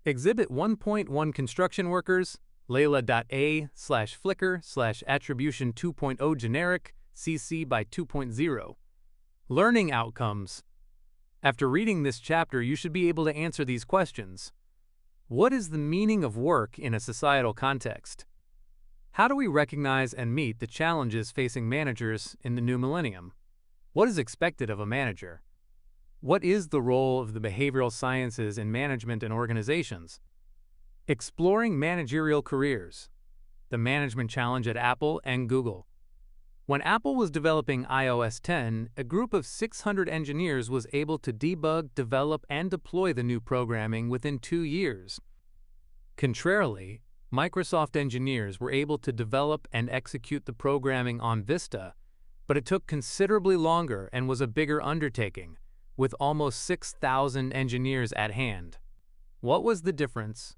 Exhibit 1.1 Construction Workers, Layla.A/Flickr/Attribution 2.0 Generic, CC by 2.0. Learning Outcomes. After reading this chapter, you should be able to answer these questions. What is the meaning of work in a societal context? How do we recognize and meet the challenges facing managers in the new millennium? What is expected of a manager? What is the role of the behavioral sciences in management and organizations? Exploring managerial careers. The management challenge at Apple and Google. When Apple was developing iOS 10, a group of 600 engineers was able to debug, develop, and deploy the new programming within 2 years. Contrarily, Microsoft engineers were able to develop and execute the programming on Vista, but it took considerably longer and was a bigger undertaking, with almost 6,000 engineers at hand. What was the difference?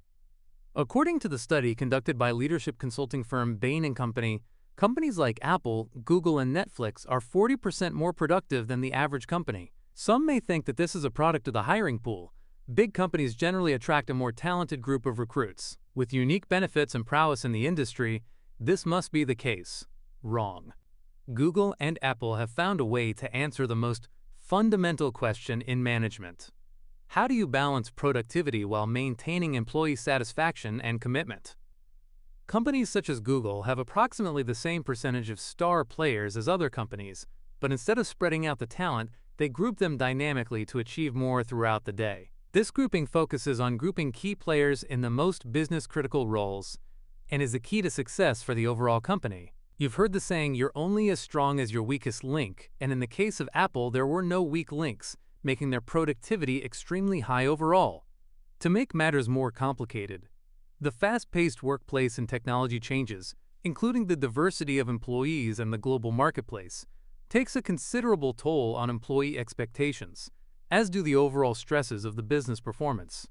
According to the study conducted by leadership consulting firm Bain & Company, companies like Apple, Google, and Netflix are 40% more productive than the average company. Some may think that this is a product of the hiring pool. Big companies generally attract a more talented group of recruits. With unique benefits and prowess in the industry, this must be the case. Wrong. Google and Apple have found a way to answer the most fundamental question in management. How do you balance productivity while maintaining employee satisfaction and commitment? Companies such as Google have approximately the same percentage of star players as other companies, but instead of spreading out the talent, they group them dynamically to achieve more throughout the day. This grouping focuses on grouping key players in the most business-critical roles and is the key to success for the overall company. You've heard the saying, "You're only as strong as your weakest link," and in the case of Apple, there were no weak links, making their productivity extremely high overall. To make matters more complicated, the fast-paced workplace and technology changes, including the diversity of employees and the global marketplace, takes a considerable toll on employee expectations, as do the overall stresses of the business performance.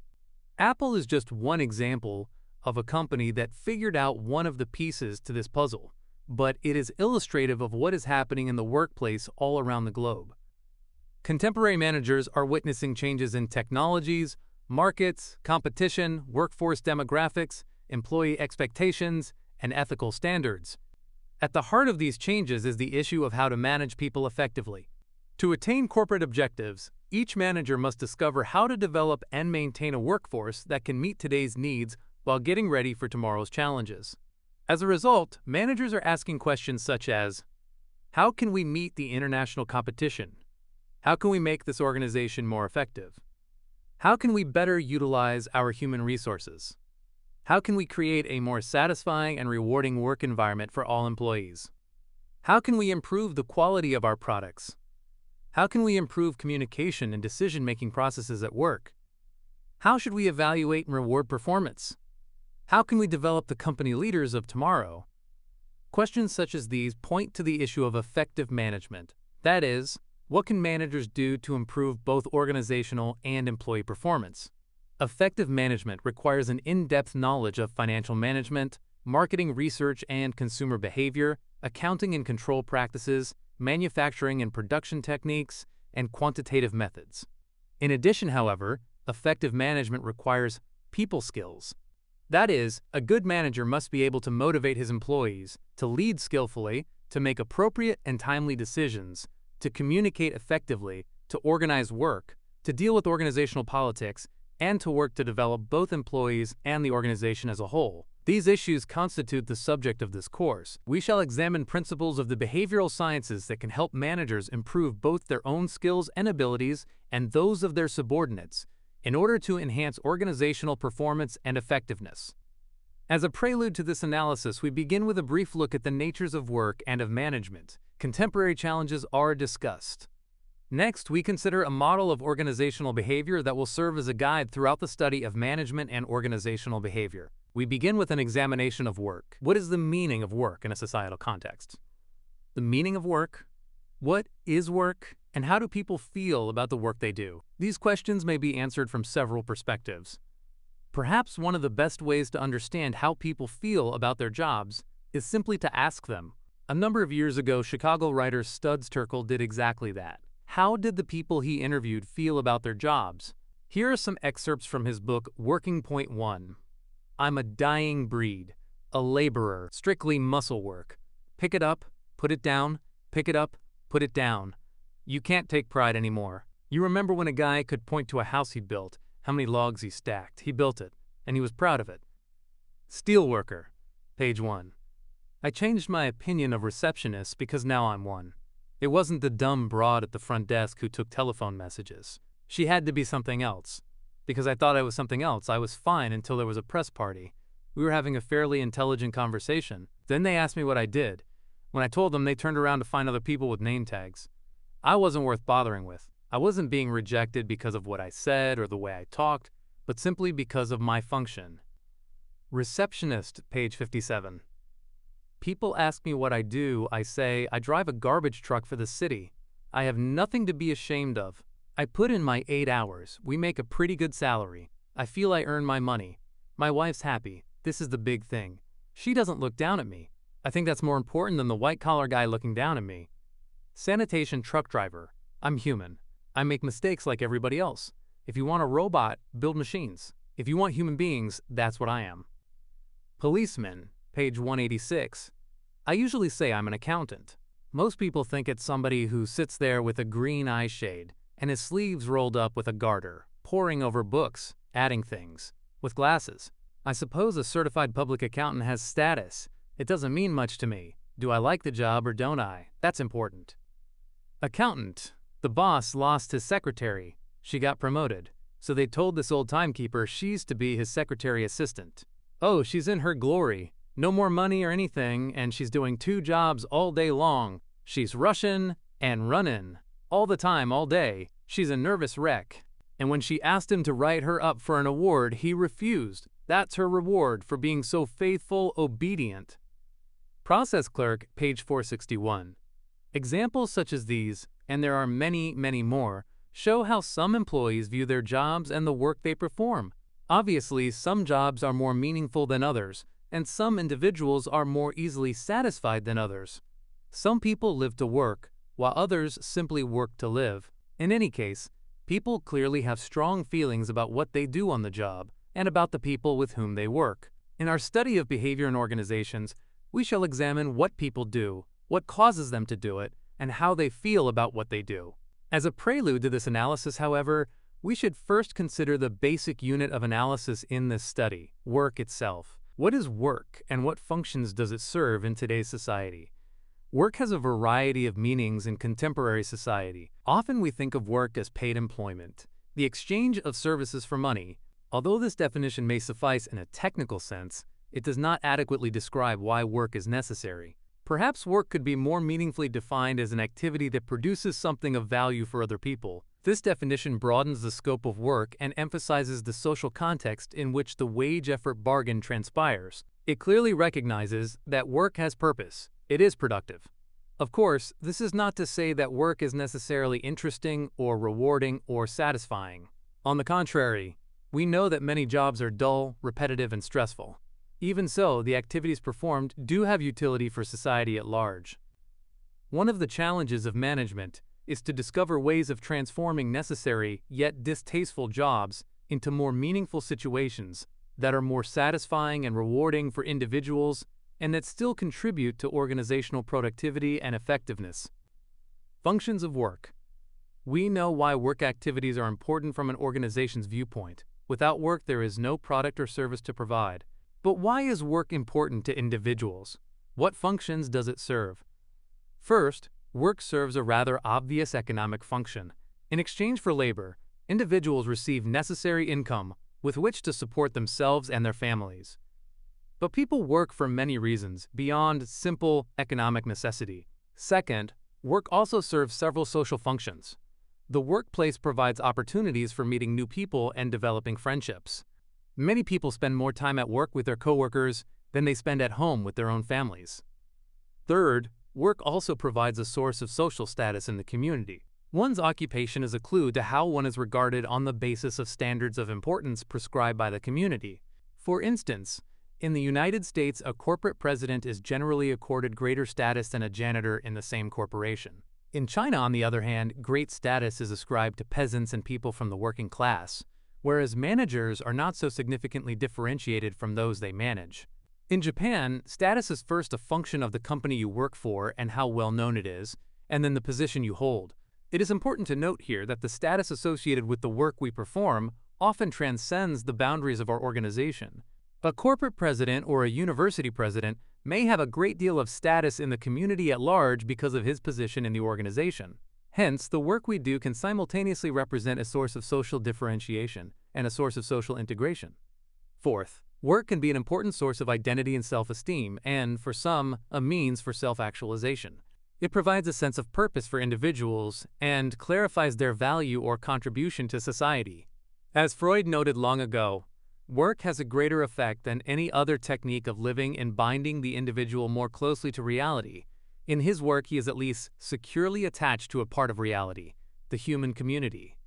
Apple is just one example of a company that figured out one of the pieces to this puzzle, but it is illustrative of what is happening in the workplace all around the globe. Contemporary managers are witnessing changes in technologies, markets, competition, workforce demographics, employee expectations, and ethical standards. At the heart of these changes is the issue of how to manage people effectively. To attain corporate objectives, each manager must discover how to develop and maintain a workforce that can meet today's needs while getting ready for tomorrow's challenges. As a result, managers are asking questions such as, how can we meet the international competition? How can we make this organization more effective? How can we better utilize our human resources? How can we create a more satisfying and rewarding work environment for all employees? How can we improve the quality of our products? How can we improve communication and decision-making processes at work? How should we evaluate and reward performance? How can we develop the company leaders of tomorrow? Questions such as these point to the issue of effective management. That is, what can managers do to improve both organizational and employee performance? Effective management requires an in-depth knowledge of financial management, marketing research and consumer behavior, accounting and control practices, manufacturing and production techniques, and quantitative methods. In addition, however, effective management requires people skills. That is, a good manager must be able to motivate his employees, to lead skillfully, to make appropriate and timely decisions, to communicate effectively, to organize work, to deal with organizational politics, and to work to develop both employees and the organization as a whole. These issues constitute the subject of this course. We shall examine principles of the behavioral sciences that can help managers improve both their own skills and abilities and those of their subordinates in order to enhance organizational performance and effectiveness. As a prelude to this analysis, we begin with a brief look at the natures of work and of management. Contemporary challenges are discussed. Next, we consider a model of organizational behavior that will serve as a guide throughout the study of management and organizational behavior. We begin with an examination of work. What is the meaning of work in a societal context? The meaning of work? What is work? And how do people feel about the work they do? These questions may be answered from several perspectives. Perhaps one of the best ways to understand how people feel about their jobs is simply to ask them. A number of years ago, Chicago writer Studs Terkel did exactly that. How did the people he interviewed feel about their jobs? Here are some excerpts from his book, Working Point 1. I'm a dying breed, a laborer, strictly muscle work. Pick it up, put it down, pick it up, put it down. You can't take pride anymore. You remember when a guy could point to a house he'd built, how many logs he stacked. He built it, and he was proud of it. Steelworker, page 1. I changed my opinion of receptionists because now I'm one. It wasn't the dumb broad at the front desk who took telephone messages. She had to be something else. Because I thought I was something else, I was fine until there was a press party. We were having a fairly intelligent conversation. Then they asked me what I did. When I told them, they turned around to find other people with name tags. I wasn't worth bothering with. I wasn't being rejected because of what I said or the way I talked, but simply because of my function. Receptionist, page 57. People ask me what I do. I say, I drive a garbage truck for the city. I have nothing to be ashamed of. I put in my 8 hours. We make a pretty good salary. I feel I earn my money. My wife's happy. This is the big thing. She doesn't look down at me. I think that's more important than the white-collar guy looking down at me. Sanitation truck driver. I'm human. I make mistakes like everybody else. If you want a robot, build machines. If you want human beings, that's what I am. Policeman, page 186. I usually say I'm an accountant. Most people think it's somebody who sits there with a green eye shade and his sleeves rolled up with a garter, poring over books, adding things, with glasses. I suppose a certified public accountant has status. It doesn't mean much to me. Do I like the job or don't I? That's important. Accountant. The boss lost his secretary. She got promoted. So they told this old timekeeper she's to be his secretary assistant. Oh, she's in her glory. No more money or anything, and she's doing 2 jobs all day long. She's rushing and running. All the time, all day. She's a nervous wreck. And when she asked him to write her up for an award, he refused. That's her reward for being so faithful, obedient. Process clerk, page 461. Examples such as these, and there are many, many more, show how some employees view their jobs and the work they perform. Obviously, some jobs are more meaningful than others, and some individuals are more easily satisfied than others. Some people live to work, while others simply work to live. In any case, people clearly have strong feelings about what they do on the job and about the people with whom they work. In our study of behavior in organizations, we shall examine what people do, what causes them to do it, and how they feel about what they do. As a prelude to this analysis, however, we should first consider the basic unit of analysis in this study, work itself. What is work, and what functions does it serve in today's society? Work has a variety of meanings in contemporary society. Often we think of work as paid employment, the exchange of services for money. Although this definition may suffice in a technical sense, it does not adequately describe why work is necessary. Perhaps work could be more meaningfully defined as an activity that produces something of value for other people. This definition broadens the scope of work and emphasizes the social context in which the wage-effort bargain transpires. It clearly recognizes that work has purpose. It is productive. Of course, this is not to say that work is necessarily interesting or rewarding or satisfying. On the contrary, we know that many jobs are dull, repetitive, and stressful. Even so, the activities performed do have utility for society at large. One of the challenges of management is to discover ways of transforming necessary yet distasteful jobs into more meaningful situations that are more satisfying and rewarding for individuals and that still contribute to organizational productivity and effectiveness. Functions of work. We know why work activities are important from an organization's viewpoint. Without work, there is no product or service to provide. But why is work important to individuals? What functions does it serve? First, work serves a rather obvious economic function. In exchange for labor, individuals receive necessary income with which to support themselves and their families. But people work for many reasons beyond simple economic necessity. Second, work also serves several social functions. The workplace provides opportunities for meeting new people and developing friendships. Many people spend more time at work with their coworkers than they spend at home with their own families. Third, work also provides a source of social status in the community. One's occupation is a clue to how one is regarded on the basis of standards of importance prescribed by the community. For instance, in the United States, a corporate president is generally accorded greater status than a janitor in the same corporation. In China, on the other hand, great status is ascribed to peasants and people from the working class. whereas managers are not so significantly differentiated from those they manage. In Japan, status is first a function of the company you work for and how well known it is, and then the position you hold. It is important to note here that the status associated with the work we perform often transcends the boundaries of our organization. A corporate president or a university president may have a great deal of status in the community at large because of his position in the organization. Hence, the work we do can simultaneously represent a source of social differentiation and a source of social integration. Fourth, work can be an important source of identity and self-esteem, and, for some, a means for self-actualization. It provides a sense of purpose for individuals and clarifies their value or contribution to society. As Freud noted long ago, work has a greater effect than any other technique of living in binding the individual more closely to reality. In his work, he is at least securely attached to a part of reality, the human community.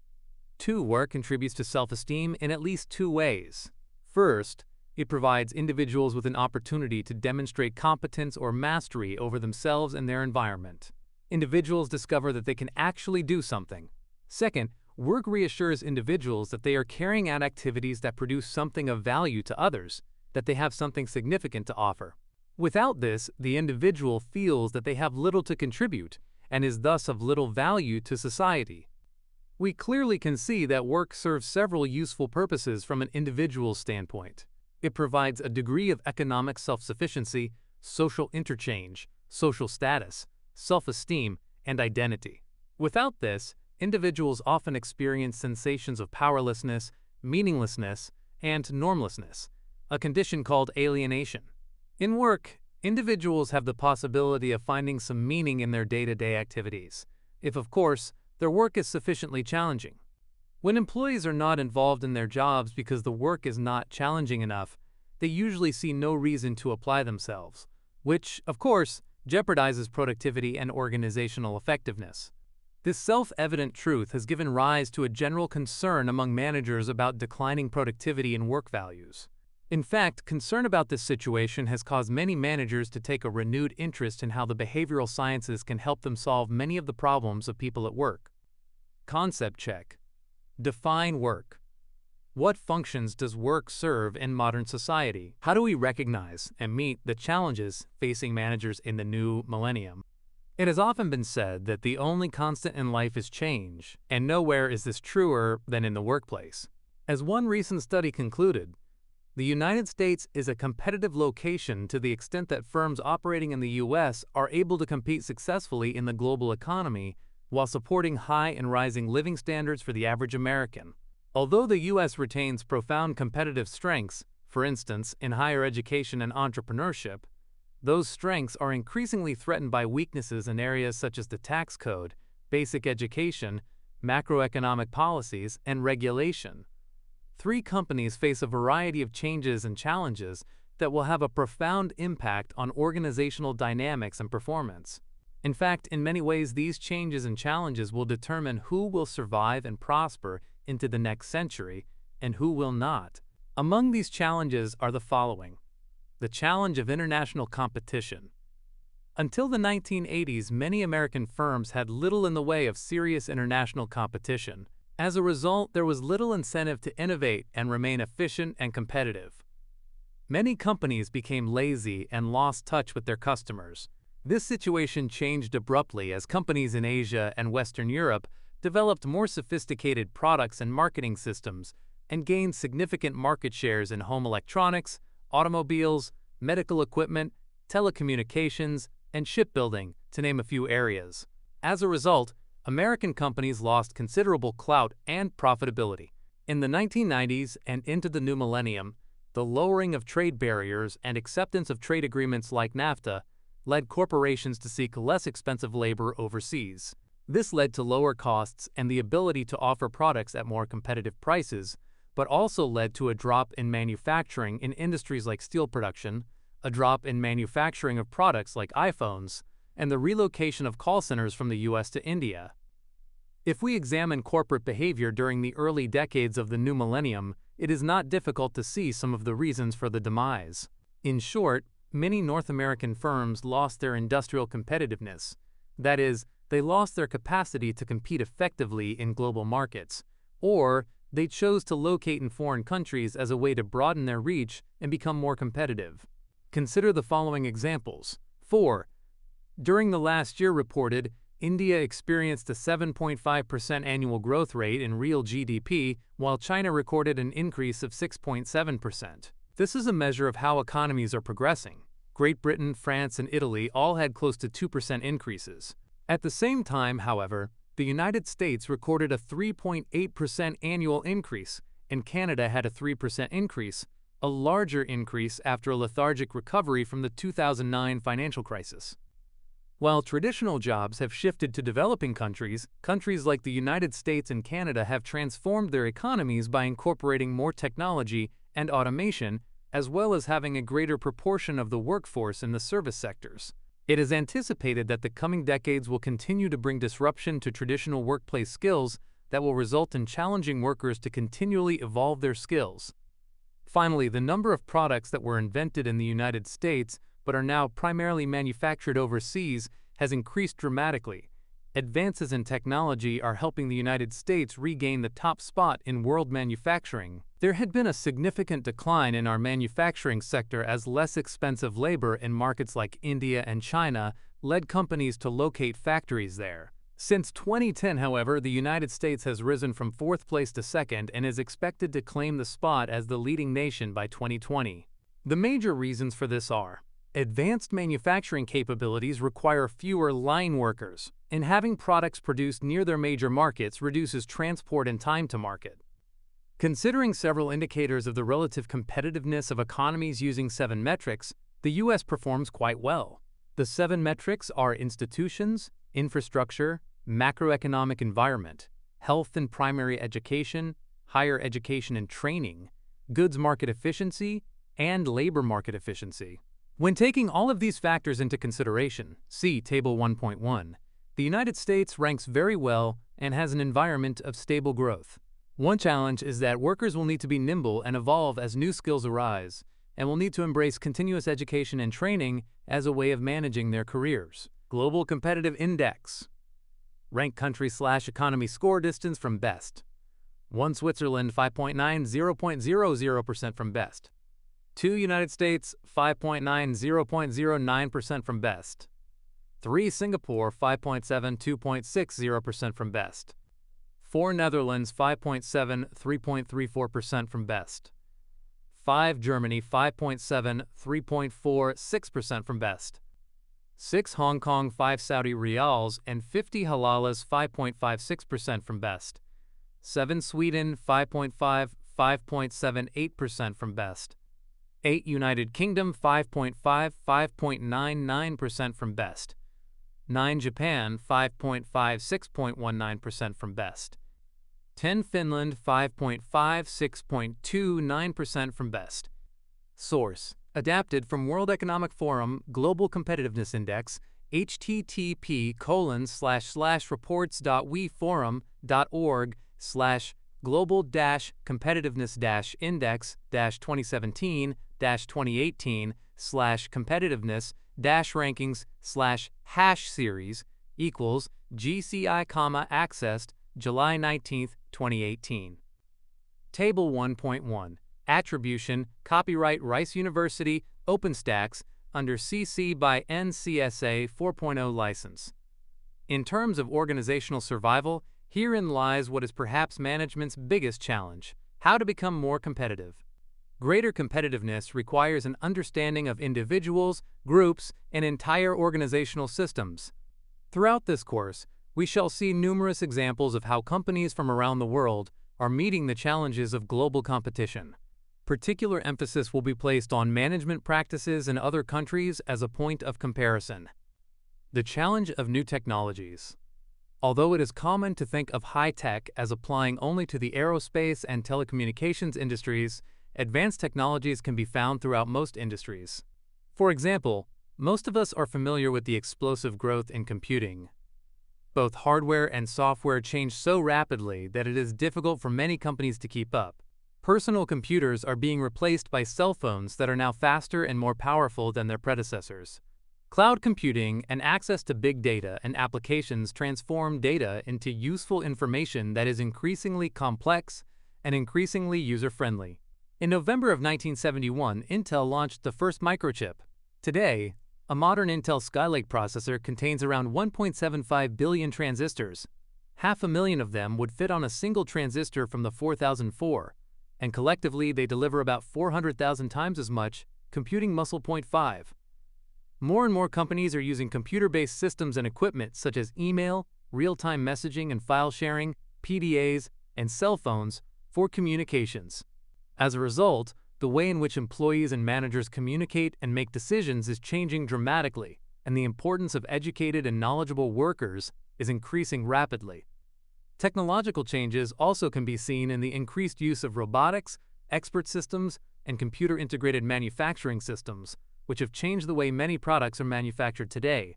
2. Work contributes to self-esteem in at least 2 ways. First, it provides individuals with an opportunity to demonstrate competence or mastery over themselves and their environment. Individuals discover that they can actually do something. Second, work reassures individuals that they are carrying out activities that produce something of value to others, that they have something significant to offer. Without this, the individual feels that they have little to contribute and is thus of little value to society. We clearly can see that work serves several useful purposes from an individual's standpoint. It provides a degree of economic self-sufficiency, social interchange, social status, self-esteem, and identity. Without this, individuals often experience sensations of powerlessness, meaninglessness, and normlessness, a condition called alienation. In work, individuals have the possibility of finding some meaning in their day-to-day activities, if, of course, their work is sufficiently challenging. When employees are not involved in their jobs because the work is not challenging enough, they usually see no reason to apply themselves, which, of course, jeopardizes productivity and organizational effectiveness. This self-evident truth has given rise to a general concern among managers about declining productivity and work values. In fact, concern about this situation has caused many managers to take a renewed interest in how the behavioral sciences can help them solve many of the problems of people at work. Concept check. Define work. What functions does work serve in modern society? How do we recognize and meet the challenges facing managers in the new millennium? It has often been said that the only constant in life is change, and nowhere is this truer than in the workplace. As one recent study concluded, the United States is a competitive location to the extent that firms operating in the U.S. are able to compete successfully in the global economy while supporting high and rising living standards for the average American. Although the U.S. retains profound competitive strengths, for instance, in higher education and entrepreneurship, those strengths are increasingly threatened by weaknesses in areas such as the tax code, basic education, macroeconomic policies, and regulation. 3 companies face a variety of changes and challenges that will have a profound impact on organizational dynamics and performance. In fact, in many ways, these changes and challenges will determine who will survive and prosper into the next century and who will not. Among these challenges are the following. The challenge of international competition. Until the 1980s, many American firms had little in the way of serious international competition. As a result, there was little incentive to innovate and remain efficient and competitive. Many companies became lazy and lost touch with their customers. This situation changed abruptly as companies in Asia and Western Europe developed more sophisticated products and marketing systems and gained significant market shares in home electronics, automobiles, medical equipment, telecommunications, and shipbuilding, to name a few areas. As a result, American companies lost considerable clout and profitability. In the 1990s and into the new millennium, the lowering of trade barriers and acceptance of trade agreements like NAFTA led corporations to seek less expensive labor overseas. This led to lower costs and the ability to offer products at more competitive prices, but also led to a drop in manufacturing in industries like steel production, a drop in manufacturing of products like iPhones, and the relocation of call centers from the US to India. If we examine corporate behavior during the early decades of the new millennium, it is not difficult to see some of the reasons for the demise. In short, many North American firms lost their industrial competitiveness. That is, they lost their capacity to compete effectively in global markets, or They chose to locate in foreign countries as a way to broaden their reach and become more competitive. Consider the following examples. 4. During the last year reported, India experienced a 7.5% annual growth rate in real GDP, while China recorded an increase of 6.7%. This is a measure of how economies are progressing. Great Britain, France, and Italy all had close to 2% increases. At the same time, however, the United States recorded a 3.8% annual increase, and Canada had a 3% increase, a larger increase after a lethargic recovery from the 2009 financial crisis. While traditional jobs have shifted to developing countries, countries like the United States and Canada have transformed their economies by incorporating more technology and automation, as well as having a greater proportion of the workforce in the service sectors. It is anticipated that the coming decades will continue to bring disruption to traditional workplace skills that will result in challenging workers to continually evolve their skills. Finally, the number of products that were invented in the United States but are now primarily manufactured overseas has increased dramatically. Advances in technology are helping the United States regain the top spot in world manufacturing. There had been a significant decline in our manufacturing sector as less expensive labor in markets like India and China led companies to locate factories there. Since 2010, however, the United States has risen from 4th place to 2nd and is expected to claim the spot as the leading nation by 2020. The major reasons for this are: advanced manufacturing capabilities require fewer line workers, and having products produced near their major markets reduces transport and time to market. Considering several indicators of the relative competitiveness of economies using 7 metrics, the U.S. performs quite well. The 7 metrics are institutions, infrastructure, macroeconomic environment, health and primary education, higher education and training, goods market efficiency, and labor market efficiency. When taking all of these factors into consideration, see Table 1.1, the United States ranks very well and has an environment of stable growth. One challenge is that workers will need to be nimble and evolve as new skills arise, and will need to embrace continuous education and training as a way of managing their careers. Global Competitive Index. Rank country/economy score distance from best. 1 Switzerland 5.9, 0.00% from best. 2 United States 5.9, 0.09% from best. 3 Singapore 5.7, 2.60% from best. 4 Netherlands 5.7, 3.34% from best. 5 Germany 5.7, 3.46% from best. 6 Hong Kong 5 Saudi Riyals and 50 Halalas 5.56% from best. 7 Sweden 5.5, 5.78% from best. 8 United Kingdom 5.5, 5.99% from best. 9 Japan 5.5, 6.19% from best. 10 Finland 5.5, 6.29% from best. Source: adapted from World Economic Forum Global Competitiveness Index, http://reports.weforum.org/global-competitiveness-index-2017-2018/hash series equals GCI, accessed July 19, 2018. Table 1.1. Attribution, Copyright Rice University, OpenStax, under CC by NCSA 4.0 license. In terms of organizational survival, herein lies what is perhaps management's biggest challenge: how to become more competitive. Greater competitiveness requires an understanding of individuals, groups, and entire organizational systems. Throughout this course, we shall see numerous examples of how companies from around the world are meeting the challenges of global competition. Particular emphasis will be placed on management practices in other countries as a point of comparison. The challenge of new technologies. Although it is common to think of high-tech as applying only to the aerospace and telecommunications industries, advanced technologies can be found throughout most industries. For example, most of us are familiar with the explosive growth in computing. Both hardware and software change so rapidly that it is difficult for many companies to keep up. Personal computers are being replaced by cell phones that are now faster and more powerful than their predecessors. Cloud computing and access to big data and applications transform data into useful information that is increasingly complex and increasingly user-friendly. In November of 1971, Intel launched the first microchip. Today, a modern Intel Skylake processor contains around 1.75 billion transistors. 500,000 of them would fit on a single transistor from the 4004, and collectively they deliver about 400,000 times as much computing muscle. 5. More and more companies are using computer-based systems and equipment such as email, real-time messaging and file sharing, PDAs, and cell phones for communications. As a result, the way in which employees and managers communicate and make decisions is changing dramatically, and the importance of educated and knowledgeable workers is increasing rapidly. Technological changes also can be seen in the increased use of robotics, expert systems, and computer-integrated manufacturing systems, which have changed the way many products are manufactured today.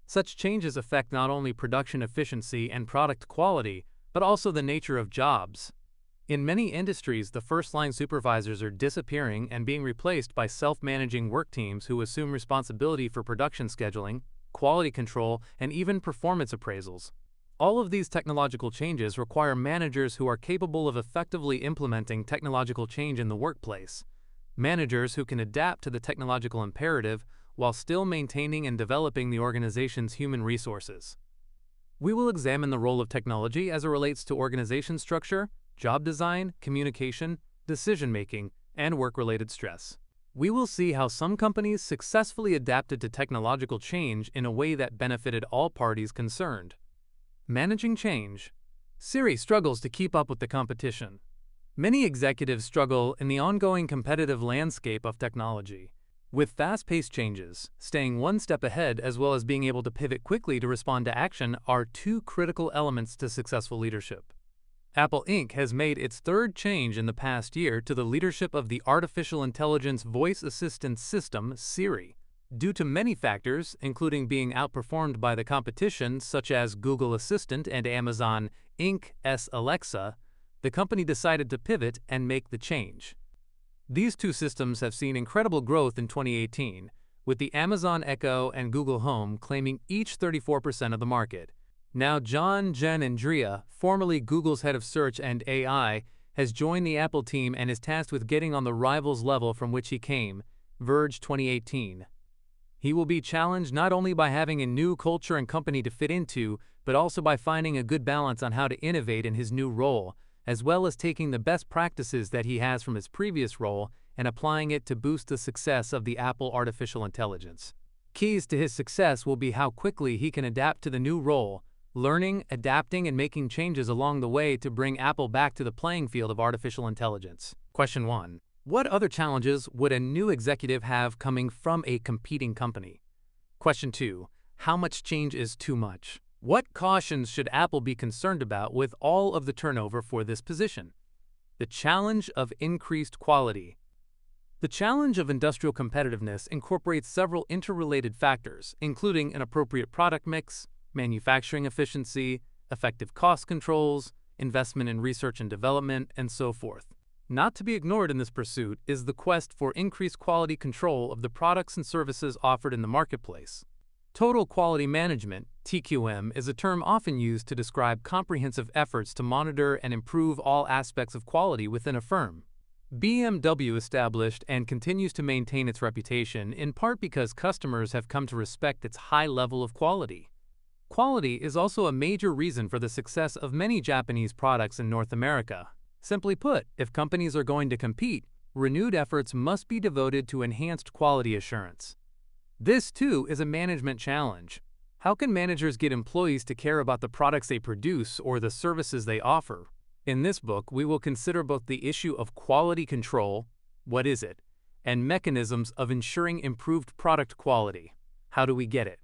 Such changes affect not only production efficiency and product quality, but also the nature of jobs. In many industries, the first-line supervisors are disappearing and being replaced by self-managing work teams who assume responsibility for production scheduling, quality control, and even performance appraisals. All of these technological changes require managers who are capable of effectively implementing technological change in the workplace. Managers who can adapt to the technological imperative while still maintaining and developing the organization's human resources. We will examine the role of technology as it relates to organization structure, job design, communication, decision-making, and work-related stress. We will see how some companies successfully adapted to technological change in a way that benefited all parties concerned. Managing change. Siri struggles to keep up with the competition. Many executives struggle in the ongoing competitive landscape of technology. With fast-paced changes, staying one step ahead as well as being able to pivot quickly to respond to action are two critical elements to successful leadership. Apple Inc. has made its third change in the past year to the leadership of the artificial intelligence voice assistant system, Siri. Due to many factors, including being outperformed by the competition such as Google Assistant and Amazon Inc.'s Alexa, the company decided to pivot and make the change. These two systems have seen incredible growth in 2018, with the Amazon Echo and Google Home claiming each 34% of the market. Now John Giannandrea, formerly Google's head of search and AI, has joined the Apple team and is tasked with getting on the rivals level from which he came, Verge 2018. He will be challenged not only by having a new culture and company to fit into, but also by finding a good balance on how to innovate in his new role, as well as taking the best practices that he has from his previous role and applying it to boost the success of the Apple artificial intelligence. Keys to his success will be how quickly he can adapt to the new role, learning, adapting, and making changes along the way to bring Apple back to the playing field of artificial intelligence. Question 1. What other challenges would a new executive have coming from a competing company? Question 2. How much change is too much? What cautions should Apple be concerned about with all of the turnover for this position? The challenge of increased quality. The challenge of industrial competitiveness incorporates several interrelated factors, including an appropriate product mix, manufacturing efficiency, effective cost controls, investment in research and development, and so forth. Not to be ignored in this pursuit is the quest for increased quality control of the products and services offered in the marketplace. Total quality management, TQM, is a term often used to describe comprehensive efforts to monitor and improve all aspects of quality within a firm. BMW established and continues to maintain its reputation in part because customers have come to respect its high level of quality. Quality is also a major reason for the success of many Japanese products in North America. Simply put, if companies are going to compete, renewed efforts must be devoted to enhanced quality assurance. This, too, is a management challenge. How can managers get employees to care about the products they produce or the services they offer? In this book, we will consider both the issue of quality control, what is it, and mechanisms of ensuring improved product quality. How do we get it?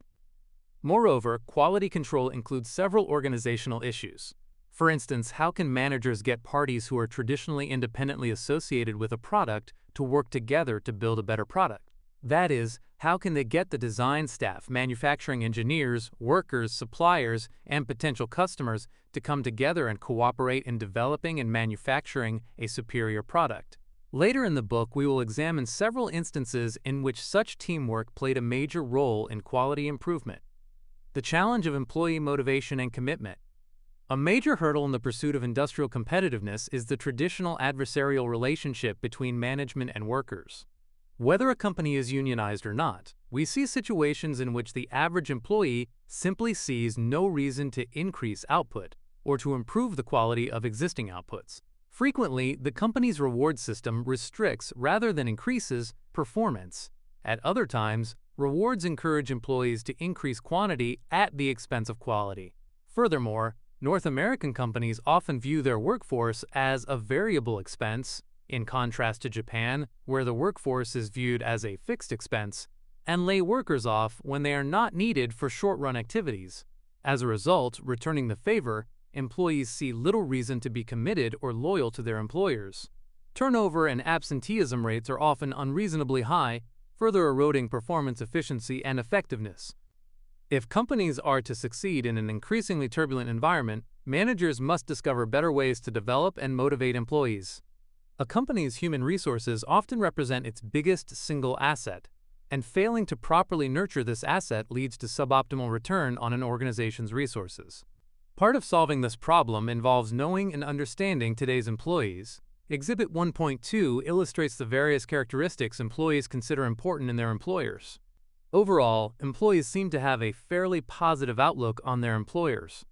Moreover, quality control includes several organizational issues. For instance, how can managers get parties who are traditionally independently associated with a product to work together to build a better product? That is, how can they get the design staff, manufacturing engineers, workers, suppliers, and potential customers to come together and cooperate in developing and manufacturing a superior product? Later in the book, we will examine several instances in which such teamwork played a major role in quality improvement. The challenge of employee motivation and commitment. A major hurdle in the pursuit of industrial competitiveness is the traditional adversarial relationship between management and workers. Whether a company is unionized or not, we see situations in which the average employee simply sees no reason to increase output or to improve the quality of existing outputs. Frequently, the company's reward system restricts rather than increases performance. At other times, rewards encourage employees to increase quantity at the expense of quality. Furthermore, North American companies often view their workforce as a variable expense, in contrast to Japan, where the workforce is viewed as a fixed expense, and lay workers off when they are not needed for short-run activities. As a result, returning the favor, employees see little reason to be committed or loyal to their employers. Turnover and absenteeism rates are often unreasonably high, further eroding performance efficiency and effectiveness. If companies are to succeed in an increasingly turbulent environment, managers must discover better ways to develop and motivate employees. A company's human resources often represent its biggest single asset, and failing to properly nurture this asset leads to suboptimal return on an organization's resources. Part of solving this problem involves knowing and understanding today's employees. Exhibit 1.2 illustrates the various characteristics employees consider important in their employers. Overall, employees seem to have a fairly positive outlook on their employers.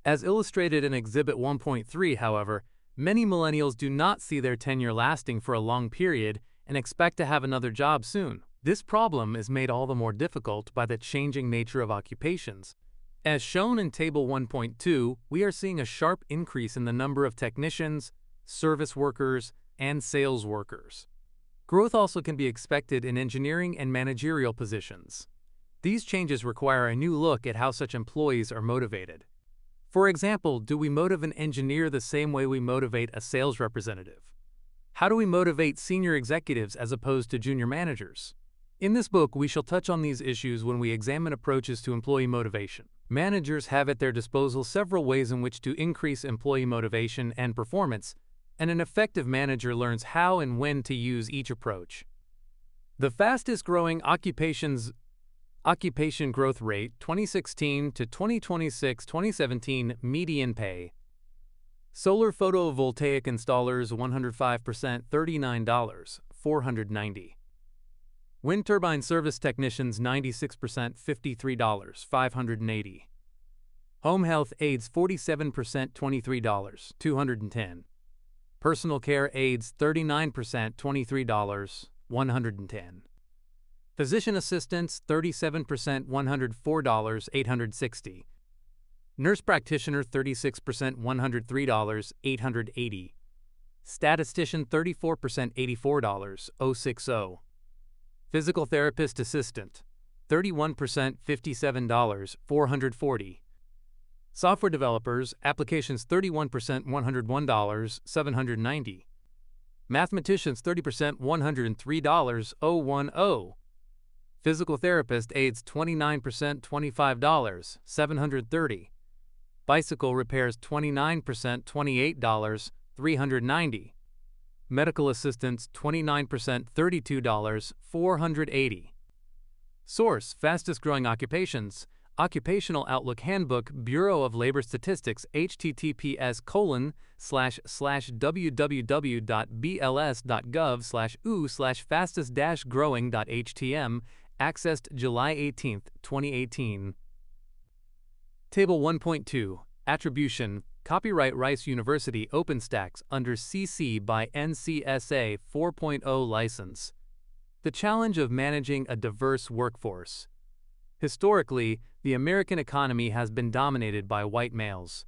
As illustrated in Exhibit 1.3, however, many millennials do not see their tenure lasting for a long period and expect to have another job soon. This problem is made all the more difficult by the changing nature of occupations. As shown in Table 1.2, we are seeing a sharp increase in the number of technicians, service workers, and sales workers. Growth also can be expected in engineering and managerial positions. These changes require a new look at how such employees are motivated. For example, do we motivate an engineer the same way we motivate a sales representative? How do we motivate senior executives as opposed to junior managers? In this book, we shall touch on these issues when we examine approaches to employee motivation. Managers have at their disposal several ways in which to increase employee motivation and performance, and an effective manager learns how and when to use each approach. The fastest growing occupation growth rate 2016 to 2026-2017 median pay. Solar photovoltaic installers 105% $39, $490. Wind turbine service technicians 96% $53, $580. Home health aides 47% $23, $210. Personal care aides 39% $23, $110. Physician assistants 37% $104, $860. Nurse practitioner 36% $103, $880. Statistician 34% $84, $060. Physical therapist assistant 31% $57, $440. Software developers, applications 31% $101, $790. Mathematicians 30% $103, $010. Physical therapist aides 29% $25, $730. Bicycle repairs 29% $28, $390. Medical assistants 29% $32, $480. Source: Fastest growing occupations. Occupational Outlook Handbook, Bureau of Labor Statistics, https://www.bls.gov/u/fastest-growing.htm, accessed July 18, 2018. Table 1.2 Attribution. Copyright Rice University OpenStax under CC by NCSA 4.0 license. The challenge of managing a diverse workforce. Historically, the American economy has been dominated by white males.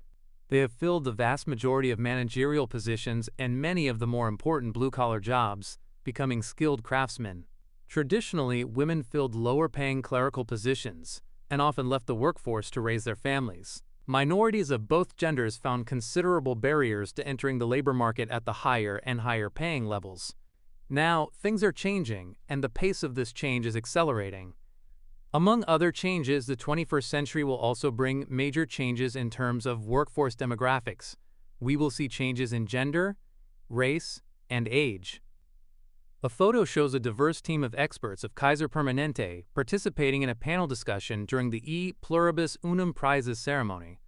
They have filled the vast majority of managerial positions and many of the more important blue-collar jobs, becoming skilled craftsmen. Traditionally, women filled lower-paying clerical positions and often left the workforce to raise their families. Minorities of both genders found considerable barriers to entering the labor market at the higher and higher paying levels. Now, things are changing, and the pace of this change is accelerating. Among other changes, the 21st century will also bring major changes in terms of workforce demographics. We will see changes in gender, race, and age. A photo shows a diverse team of experts of Kaiser Permanente participating in a panel discussion during the E Pluribus Unum Prizes ceremony.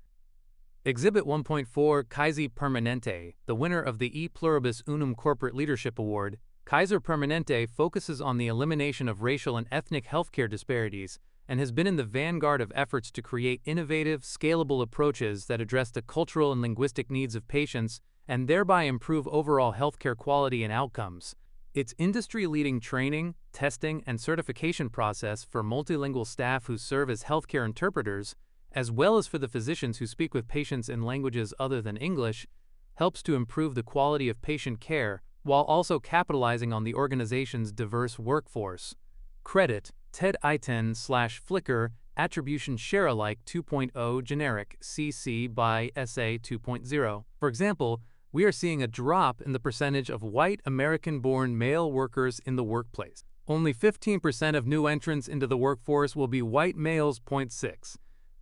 Exhibit 1.4 Kaiser Permanente, the winner of the E Pluribus Unum Corporate Leadership Award. Kaiser Permanente focuses on the elimination of racial and ethnic healthcare disparities and has been in the vanguard of efforts to create innovative, scalable approaches that address the cultural and linguistic needs of patients and thereby improve overall healthcare quality and outcomes. Its industry-leading training, testing, and certification process for multilingual staff who serve as healthcare interpreters, as well as for the physicians who speak with patients in languages other than English, helps to improve the quality of patient care while also capitalizing on the organization's diverse workforce. Credit, TED ITEN/Flickr, Attribution Share-alike 2.0 Generic, CC by SA 2.0. For example, we are seeing a drop in the percentage of white American-born male workers in the workplace. Only 15% of new entrants into the workforce will be white males. 0.6.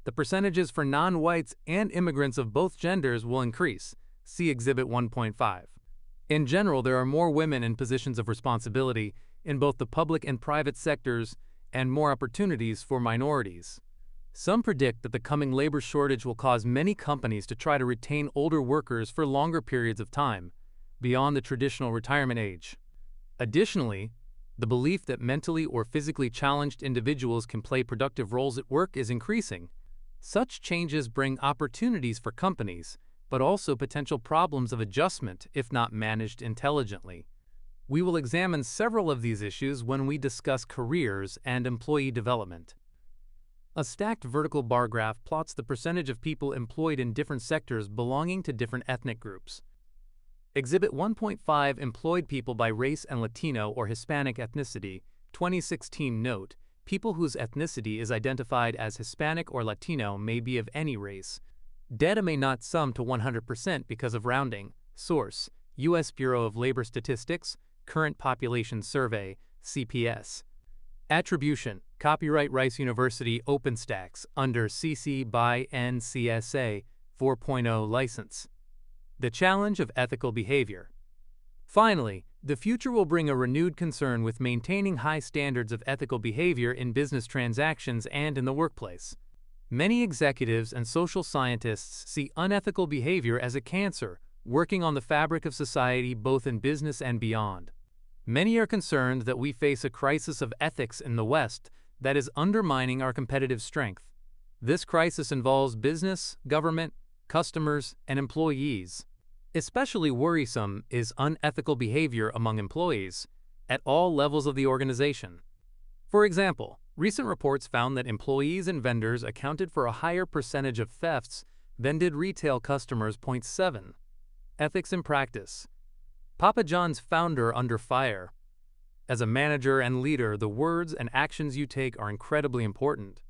The percentages for non-whites and immigrants of both genders will increase. See Exhibit 1.5. In general, there are more women in positions of responsibility in both the public and private sectors and more opportunities for minorities. Some predict that the coming labor shortage will cause many companies to try to retain older workers for longer periods of time, beyond the traditional retirement age. Additionally, the belief that mentally or physically challenged individuals can play productive roles at work is increasing. Such changes bring opportunities for companies, but also potential problems of adjustment if not managed intelligently. We will examine several of these issues when we discuss careers and employee development. A stacked vertical bar graph plots the percentage of people employed in different sectors belonging to different ethnic groups. Exhibit 1.5 Employed people by race and Latino or Hispanic ethnicity. 2016 note, people whose ethnicity is identified as Hispanic or Latino may be of any race. Data may not sum to 100% because of rounding. Source, U.S. Bureau of Labor Statistics, Current Population Survey, CPS. Attribution, Copyright Rice University OpenStax under CC by NCSA 4.0 license. The challenge of ethical behavior. Finally, the future will bring a renewed concern with maintaining high standards of ethical behavior in business transactions and in the workplace. Many executives and social scientists see unethical behavior as a cancer, working on the fabric of society both in business and beyond. Many are concerned that we face a crisis of ethics in the West that is undermining our competitive strength. This crisis involves business, government, customers, and employees. Especially worrisome is unethical behavior among employees at all levels of the organization. For example, recent reports found that employees and vendors accounted for a higher percentage of thefts than did retail customers. 0.7. Ethics in practice. Papa John's founder under fire. As a manager and leader, the words and actions you take are incredibly important.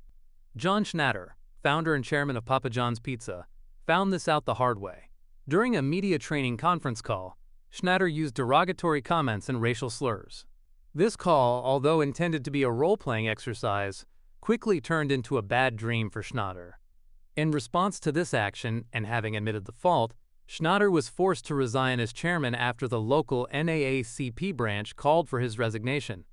John Schnatter, founder and chairman of Papa John's Pizza, found this out the hard way. During a media training conference call, Schnatter used derogatory comments and racial slurs. This call, although intended to be a role-playing exercise, quickly turned into a bad dream for Schnatter. In response to this action, and having admitted the fault, Schnatter was forced to resign as chairman after the local NAACP branch called for his resignation.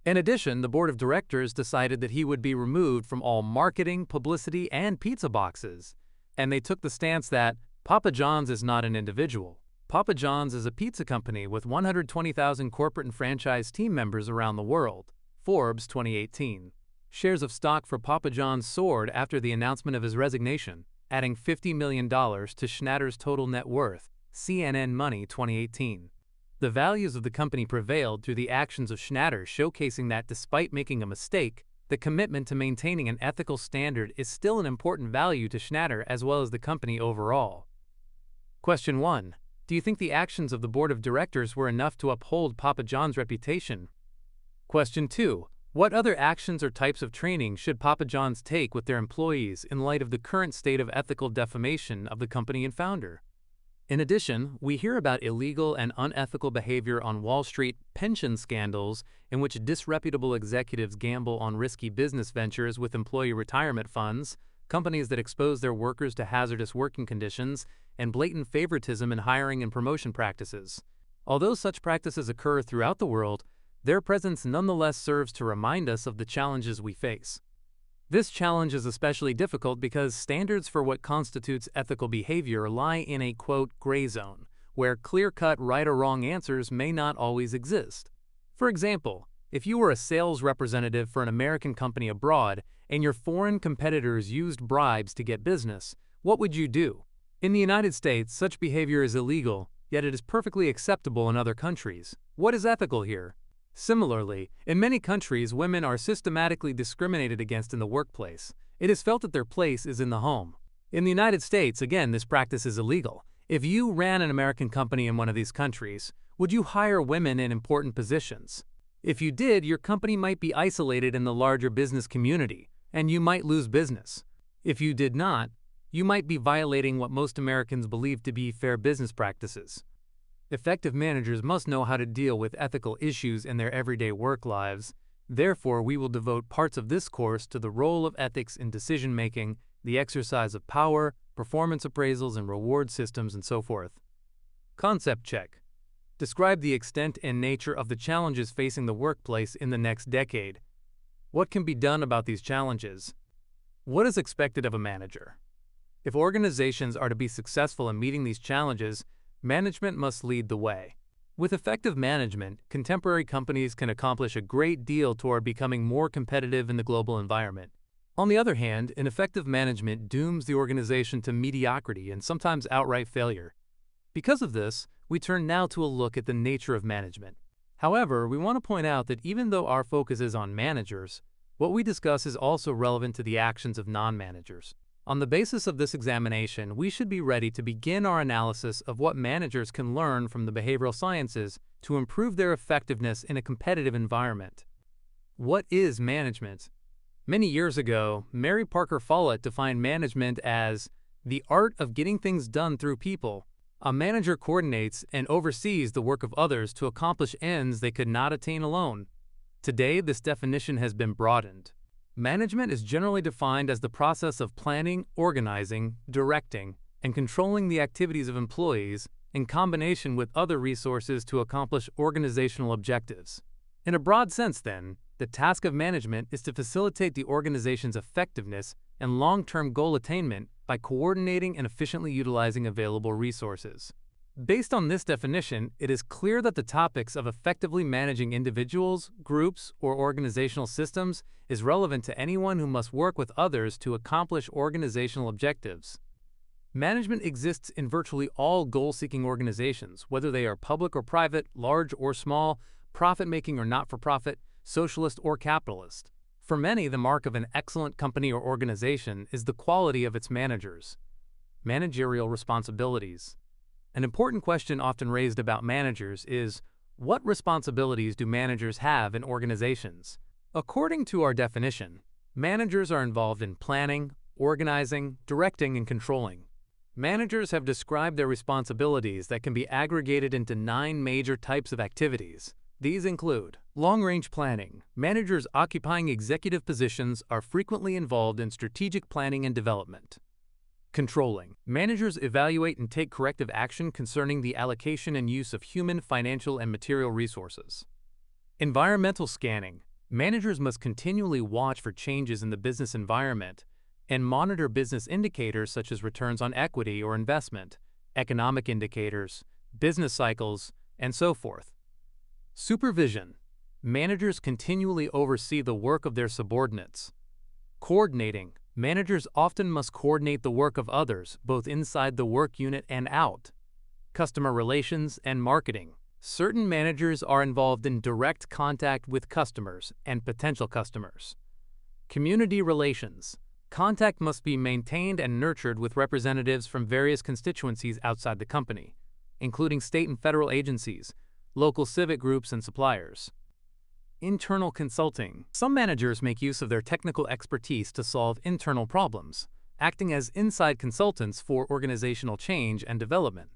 In addition, the board of directors decided that he would be removed from all marketing, publicity, and pizza boxes, and they took the stance that Papa John's is not an individual. Papa John's is a pizza company with 120,000 corporate and franchise team members around the world. Forbes 2018. Shares of stock for Papa John's soared after the announcement of his resignation, adding $50 million to Schnatter's total net worth. CNN Money 2018. The values of the company prevailed through the actions of Schnatter, showcasing that despite making a mistake, the commitment to maintaining an ethical standard is still an important value to Schnatter as well as the company overall. Question 1. Do you think the actions of the board of directors were enough to uphold Papa John's reputation? Question 2. What other actions or types of training should Papa John's take with their employees in light of the current state of ethical defamation of the company and founder? In addition, we hear about illegal and unethical behavior on Wall Street, pension scandals in which disreputable executives gamble on risky business ventures with employee retirement funds, companies that expose their workers to hazardous working conditions, and blatant favoritism in hiring and promotion practices. Although such practices occur throughout the world, their presence nonetheless serves to remind us of the challenges we face. This challenge is especially difficult because standards for what constitutes ethical behavior lie in a, quote, gray zone, where clear-cut right or wrong answers may not always exist. For example, if you were a sales representative for an American company abroad and your foreign competitors used bribes to get business, what would you do? In the United States, such behavior is illegal, yet it is perfectly acceptable in other countries. What is ethical here? Similarly, in many countries, women are systematically discriminated against in the workplace. It is felt that their place is in the home. In the United States, again, this practice is illegal. If you ran an American company in one of these countries, would you hire women in important positions? If you did, your company might be isolated in the larger business community, and you might lose business. If you did not, you might be violating what most Americans believe to be fair business practices. Effective managers must know how to deal with ethical issues in their everyday work lives. Therefore, we will devote parts of this course to the role of ethics in decision-making, the exercise of power, performance appraisals and reward systems, and so forth. Concept check. Describe the extent and nature of the challenges facing the workplace in the next decade. What can be done about these challenges? What is expected of a manager? If organizations are to be successful in meeting these challenges, management must lead the way. With effective management, contemporary companies can accomplish a great deal toward becoming more competitive in the global environment. On the other hand, ineffective management dooms the organization to mediocrity and sometimes outright failure. Because of this, we turn now to a look at the nature of management. However, we want to point out that even though our focus is on managers, what we discuss is also relevant to the actions of non-managers. On the basis of this examination, we should be ready to begin our analysis of what managers can learn from the behavioral sciences to improve their effectiveness in a competitive environment. What is management? Many years ago, Mary Parker Follett defined management as the art of getting things done through people. A manager coordinates and oversees the work of others to accomplish ends they could not attain alone. Today, this definition has been broadened. Management is generally defined as the process of planning, organizing, directing, and controlling the activities of employees in combination with other resources to accomplish organizational objectives. In a broad sense, then, the task of management is to facilitate the organization's effectiveness and long-term goal attainment by coordinating and efficiently utilizing available resources. Based on this definition, it is clear that the topics of effectively managing individuals, groups, or organizational systems is relevant to anyone who must work with others to accomplish organizational objectives. Management exists in virtually all goal-seeking organizations, whether they are public or private, large or small, profit-making or not-for-profit, socialist or capitalist. For many, the mark of an excellent company or organization is the quality of its managers. Managerial responsibilities. An important question often raised about managers is, what responsibilities do managers have in organizations? According to our definition, managers are involved in planning, organizing, directing, and controlling. Managers have described their responsibilities that can be aggregated into 9 major types of activities. These include long-range planning. Managers occupying executive positions are frequently involved in strategic planning and development. Controlling. Managers evaluate and take corrective action concerning the allocation and use of human, financial, and material resources. Environmental scanning. Managers must continually watch for changes in the business environment and monitor business indicators such as returns on equity or investment, economic indicators, business cycles, and so forth. Supervision. Managers continually oversee the work of their subordinates. Coordinating. Managers often must coordinate the work of others, both inside the work unit and out. Customer relations and marketing. Certain managers are involved in direct contact with customers and potential customers. Community relations. Contact must be maintained and nurtured with representatives from various constituencies outside the company, including state and federal agencies, local civic groups, and suppliers. Internal consulting. Some managers make use of their technical expertise to solve internal problems, acting as inside consultants for organizational change and development.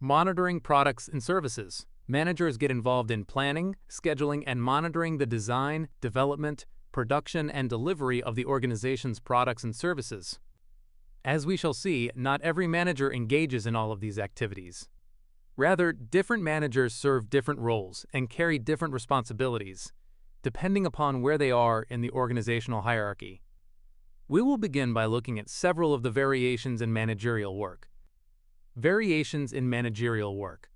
Monitoring products and services. Managers get involved in planning, scheduling, and monitoring the design, development, production, and delivery of the organization's products and services. As we shall see, not every manager engages in all of these activities. Rather, different managers serve different roles and carry different responsibilities, depending upon where they are in the organizational hierarchy. We will begin by looking at several of the variations in managerial work. Variations in managerial work.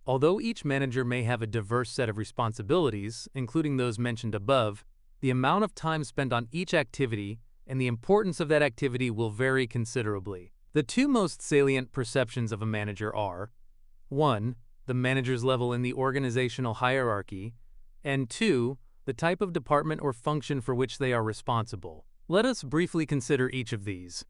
Although each manager may have a diverse set of responsibilities, including those mentioned above, the amount of time spent on each activity and the importance of that activity will vary considerably. The two most salient perceptions of a manager are 1. The manager's level in the organizational hierarchy, and 2. The type of department or function for which they are responsible. Let us briefly consider each of these.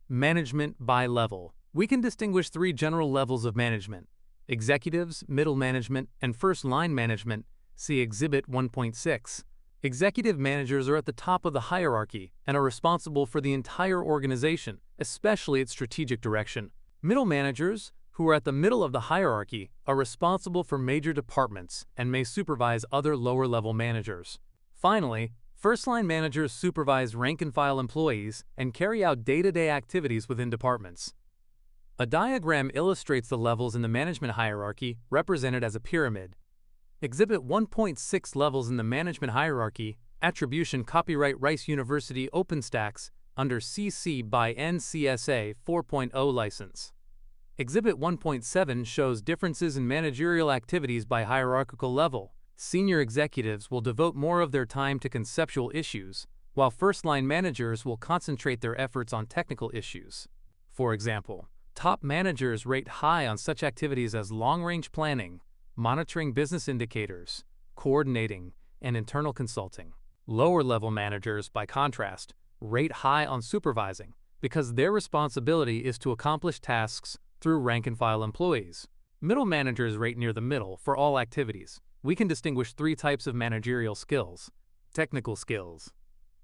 Management by level. We can distinguish three general levels of management: executives, middle management, and first-line management. See Exhibit 1.6. Executive managers are at the top of the hierarchy and are responsible for the entire organization, especially its strategic direction. Middle managers, who are at the middle of the hierarchy, are responsible for major departments and may supervise other lower-level managers. Finally, first-line managers supervise rank-and-file employees and carry out day-to-day activities within departments. A diagram illustrates the levels in the management hierarchy, represented as a pyramid. Exhibit 1.6 levels in the management hierarchy, attribution copyright Rice University OpenStax under CC by NCSA 4.0 license. Exhibit 1.7 shows differences in managerial activities by hierarchical level. Senior executives will devote more of their time to conceptual issues, while first-line managers will concentrate their efforts on technical issues. For example, top managers rate high on such activities as long-range planning, monitoring business indicators, coordinating, and internal consulting. Lower-level managers, by contrast, rate high on supervising because their responsibility is to accomplish tasks through rank-and-file employees. Middle managers rate near the middle for all activities. We can distinguish three types of managerial skills. Technical skills.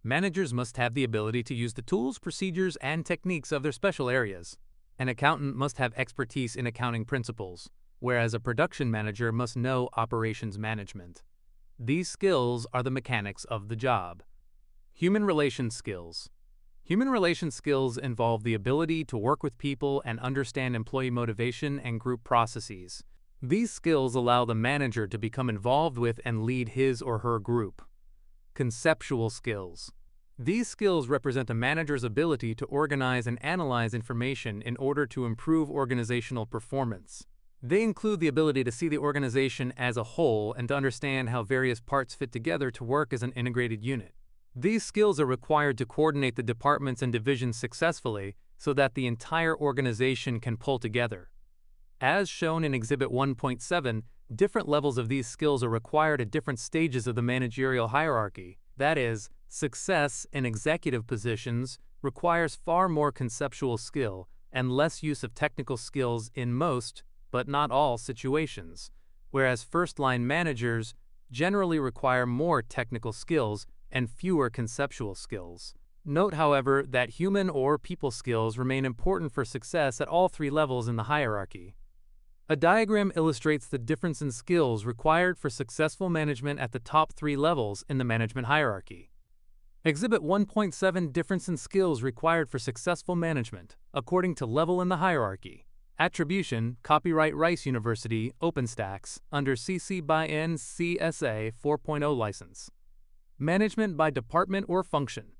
Managers must have the ability to use the tools, procedures, and techniques of their special areas. An accountant must have expertise in accounting principles, whereas a production manager must know operations management. These skills are the mechanics of the job. Human relations skills. Human relations skills involve the ability to work with people and understand employee motivation and group processes. These skills allow the manager to become involved with and lead his or her group. Conceptual skills. These skills represent a manager's ability to organize and analyze information in order to improve organizational performance. They include the ability to see the organization as a whole and to understand how various parts fit together to work as an integrated unit. These skills are required to coordinate the departments and divisions successfully so that the entire organization can pull together. As shown in Exhibit 1.7, different levels of these skills are required at different stages of the managerial hierarchy. That is, success in executive positions requires far more conceptual skill and less use of technical skills in most, but not all, situations, whereas first-line managers generally require more technical skills and fewer conceptual skills. Note, however, that human or people skills remain important for success at all three levels in the hierarchy. A diagram illustrates the difference in skills required for successful management at the top three levels in the management hierarchy. Exhibit 1.7 Difference in skills required for successful management, according to level in the hierarchy. Attribution, copyright Rice University, OpenStax, under CC by NCSA 4.0 license. Management by department or function.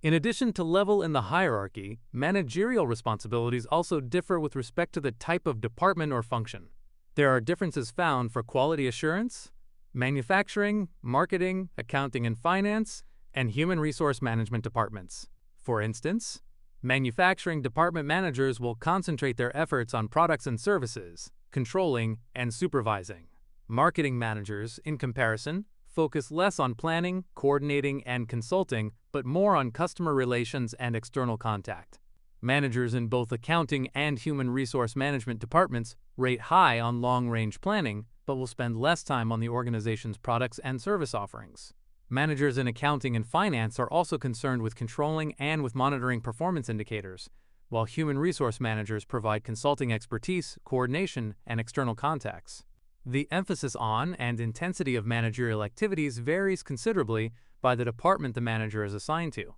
In addition to level in the hierarchy, managerial responsibilities also differ with respect to the type of department or function. There are differences found for quality assurance, manufacturing, marketing, accounting and finance, and human resource management departments. For instance, manufacturing department managers will concentrate their efforts on products and services, controlling, and supervising. Marketing managers, in comparison, focus less on planning, coordinating, and consulting, but more on customer relations and external contact. Managers in both accounting and human resource management departments rate high on long-range planning, but will spend less time on the organization's products and service offerings. Managers in accounting and finance are also concerned with controlling and with monitoring performance indicators, while human resource managers provide consulting expertise, coordination, and external contacts. The emphasis on and intensity of managerial activities varies considerably by the department the manager is assigned to.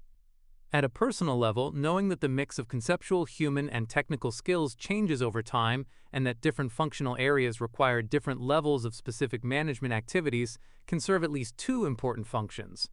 At a personal level, knowing that the mix of conceptual, human, and technical skills changes over time and that different functional areas require different levels of specific management activities can serve at least two important functions.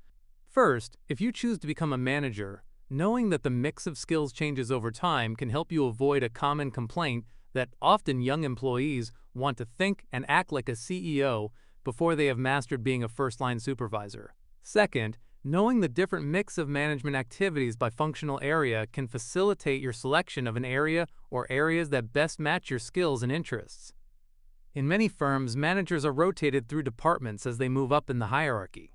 First, if you choose to become a manager, Knowing that the mix of skills changes over time can help you avoid a common complaint that often young employees want to think and act like a CEO before they have mastered being a first-line supervisor. Second, knowing the different mix of management activities by functional area can facilitate your selection of an area or areas that best match your skills and interests. In many firms, managers are rotated through departments as they move up in the hierarchy.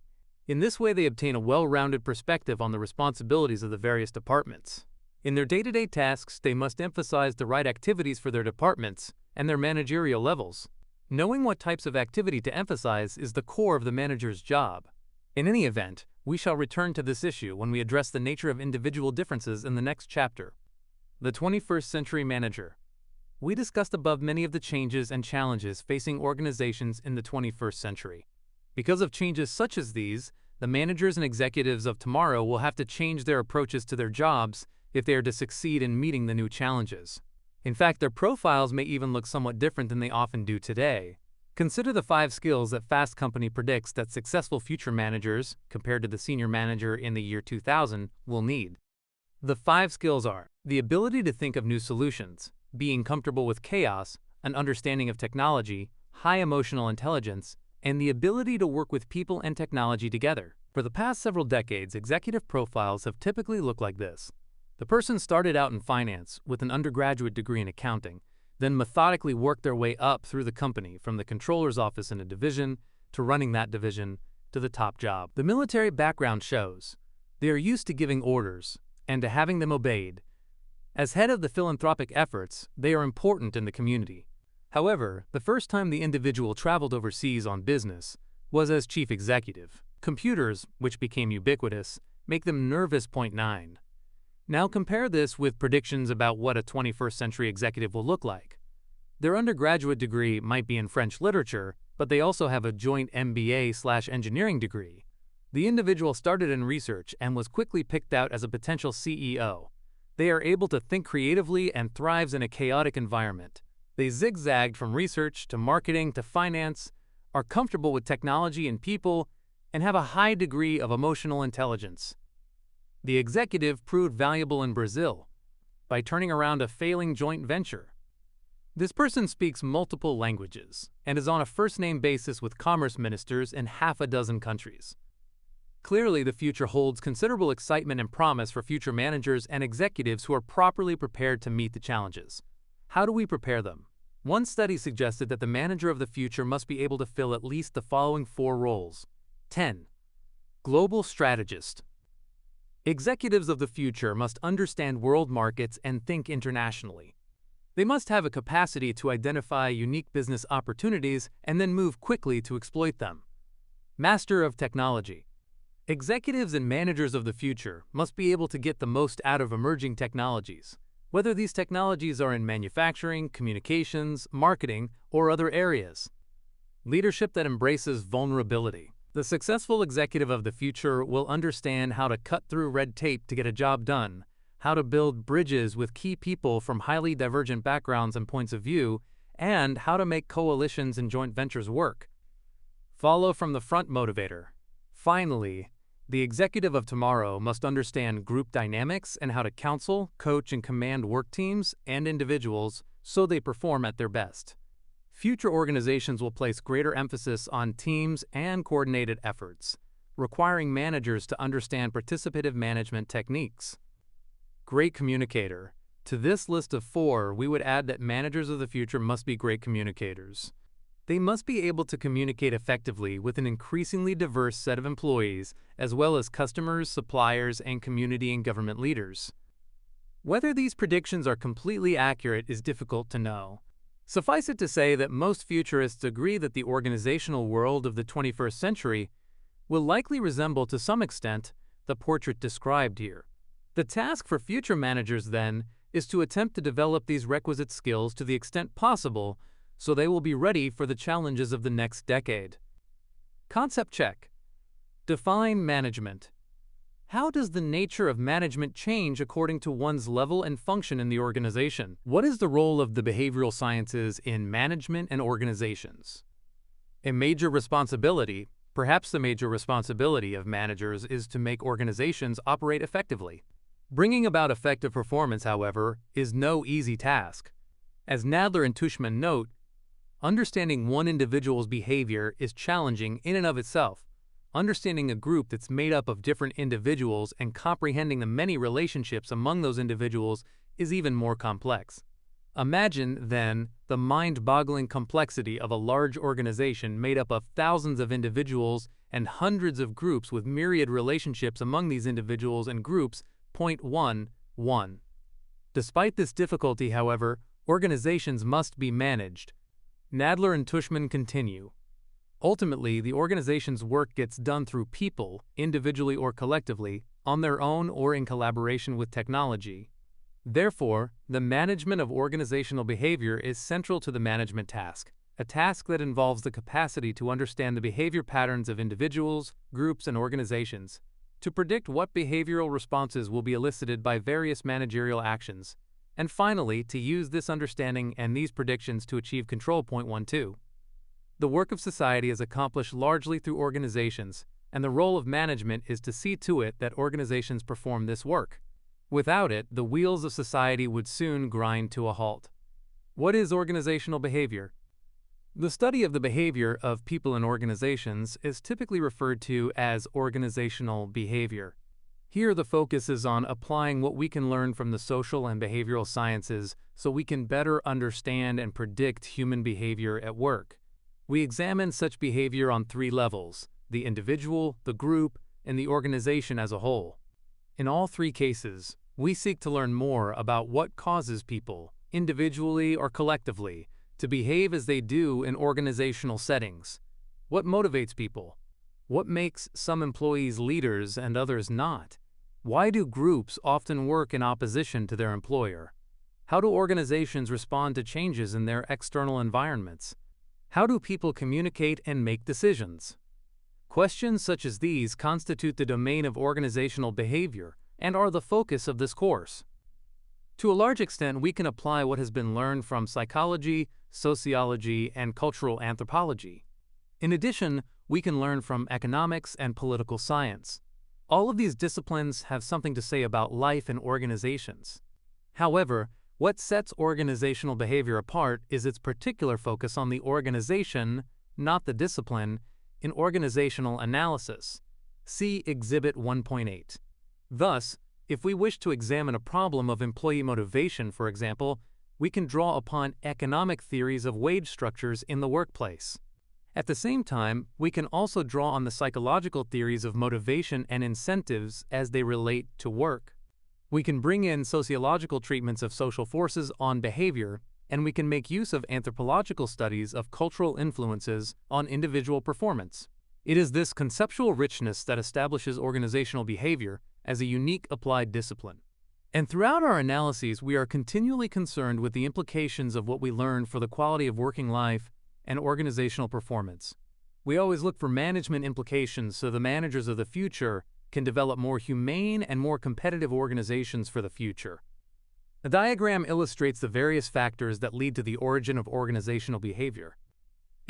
In this way, they obtain a well-rounded perspective on the responsibilities of the various departments. In their day-to-day tasks, they must emphasize the right activities for their departments and their managerial levels. Knowing what types of activity to emphasize is the core of the manager's job. In any event, we shall return to this issue when we address the nature of individual differences in the next chapter. The 21st Century Manager. We discussed above many of the changes and challenges facing organizations in the 21st century. Because of changes such as these, the managers and executives of tomorrow will have to change their approaches to their jobs if they are to succeed in meeting the new challenges. In fact, their profiles may even look somewhat different than they often do today. Consider the 5 skills that Fast Company predicts that successful future managers, compared to the senior manager in the year 2000, will need. The 5 skills are the ability to think of new solutions, being comfortable with chaos, an understanding of technology, high emotional intelligence, and the ability to work with people and technology together. For the past several decades, executive profiles have typically looked like this. The person started out in finance with an undergraduate degree in accounting, then methodically worked their way up through the company from the controller's office in a division to running that division to the top job. The military background shows they are used to giving orders and to having them obeyed. As head of the philanthropic efforts, they are important in the community. However, the first time the individual traveled overseas on business was as chief executive. Computers, which became ubiquitous, make them nervous. Point 9. Now compare this with predictions about what a 21st century executive will look like. Their undergraduate degree might be in French literature, but they also have a joint MBA/engineering degree. The individual started in research and was quickly picked out as a potential CEO. They are able to think creatively and thrives in a chaotic environment. They zigzagged from research to marketing to finance, are comfortable with technology and people, and have a high degree of emotional intelligence. The executive proved valuable in Brazil by turning around a failing joint venture. This person speaks multiple languages and is on a first-name basis with commerce ministers in half a dozen countries. Clearly, the future holds considerable excitement and promise for future managers and executives who are properly prepared to meet the challenges. How do we prepare them? One study suggested that the manager of the future must be able to fill at least the following 4 roles. 10. Global strategist. Executives of the future must understand world markets and think internationally. They must have a capacity to identify unique business opportunities and then move quickly to exploit them. Master of technology. Executives and managers of the future must be able to get the most out of emerging technologies, whether these technologies are in manufacturing, communications, marketing, or other areas. Leadership that embraces vulnerability. The successful executive of the future will understand how to cut through red tape to get a job done, how to build bridges with key people from highly divergent backgrounds and points of view, and how to make coalitions and joint ventures work. Follow from the front motivator. Finally, the executive of tomorrow must understand group dynamics and how to counsel, coach, and command work teams and individuals so they perform at their best. Future organizations will place greater emphasis on teams and coordinated efforts, requiring managers to understand participative management techniques. Great communicator. To this list of 4, we would add that managers of the future must be great communicators. They must be able to communicate effectively with an increasingly diverse set of employees, as well as customers, suppliers, and community and government leaders. Whether these predictions are completely accurate is difficult to know. Suffice it to say that most futurists agree that the organizational world of the 21st century will likely resemble to some extent the portrait described here. The task for future managers, then, is to attempt to develop these requisite skills to the extent possible so they will be ready for the challenges of the next decade. Concept check. Define management. How does the nature of management change according to one's level and function in the organization? What is the role of the behavioral sciences in management and organizations? A major responsibility, perhaps the major responsibility of managers, is to make organizations operate effectively. Bringing about effective performance, however, is no easy task. As Nadler and Tushman note, understanding one individual's behavior is challenging in and of itself. Understanding a group that's made up of different individuals and comprehending the many relationships among those individuals is even more complex. Imagine, then, the mind-boggling complexity of a large organization made up of thousands of individuals and hundreds of groups with myriad relationships among these individuals and groups. Point 1.1. Despite this difficulty, however, organizations must be managed. Nadler and Tushman continue. Ultimately, the organization's work gets done through people, individually or collectively, on their own or in collaboration with technology. Therefore, the management of organizational behavior is central to the management task, a task that involves the capacity to understand the behavior patterns of individuals, groups, and organizations, to predict what behavioral responses will be elicited by various managerial actions, and finally, to use this understanding and these predictions to achieve control. Point 1.2. The work of society is accomplished largely through organizations, and the role of management is to see to it that organizations perform this work. Without it, the wheels of society would soon grind to a halt. What is organizational behavior? The study of the behavior of people in organizations is typically referred to as organizational behavior. Here, the focus is on applying what we can learn from the social and behavioral sciences so we can better understand and predict human behavior at work. We examine such behavior on three levels: the individual, the group, and the organization as a whole. In all three cases, we seek to learn more about what causes people, individually or collectively, to behave as they do in organizational settings. What motivates people? What makes some employees leaders and others not? Why do groups often work in opposition to their employer? How do organizations respond to changes in their external environments? How do people communicate and make decisions? Questions such as these constitute the domain of organizational behavior and are the focus of this course. To a large extent, we can apply what has been learned from psychology, sociology, and cultural anthropology. In addition, we can learn from economics and political science. All of these disciplines have something to say about life and organizations. However, what sets organizational behavior apart is its particular focus on the organization, not the discipline, in organizational analysis. See Exhibit 1.8. Thus, if we wish to examine a problem of employee motivation, for example, we can draw upon economic theories of wage structures in the workplace. At the same time, we can also draw on the psychological theories of motivation and incentives as they relate to work. We can bring in sociological treatments of social forces on behavior, and we can make use of anthropological studies of cultural influences on individual performance. It is this conceptual richness that establishes organizational behavior as a unique applied discipline. And throughout our analyses, we are continually concerned with the implications of what we learn for the quality of working life and organizational performance. We always look for management implications so the managers of the future can develop more humane and more competitive organizations for the future. The diagram illustrates the various factors that lead to the origin of organizational behavior.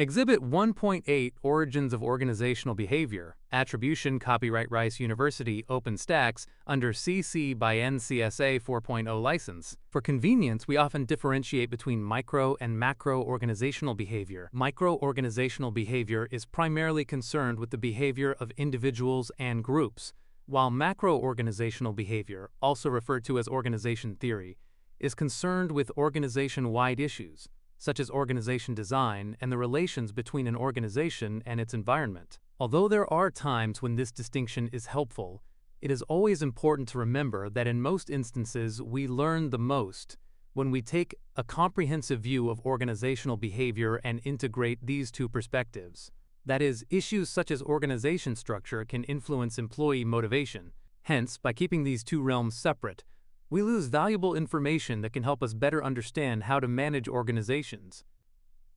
Exhibit 1.8 Origins of Organizational Behavior, Attribution, Copyright Rice University, OpenStax, under CC by NCSA 4.0 license. For convenience, we often differentiate between micro and macro organizational behavior. Micro-organizational behavior is primarily concerned with the behavior of individuals and groups, while macro-organizational behavior, also referred to as organization theory, is concerned with organization-wide issues, such as organization design and the relations between an organization and its environment. Although there are times when this distinction is helpful, it is always important to remember that in most instances we learn the most when we take a comprehensive view of organizational behavior and integrate these two perspectives. That is, issues such as organization structure can influence employee motivation. Hence, by keeping these two realms separate, we lose valuable information that can help us better understand how to manage organizations.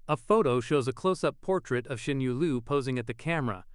A photo shows a close-up portrait of Xinyu Liu posing at the camera.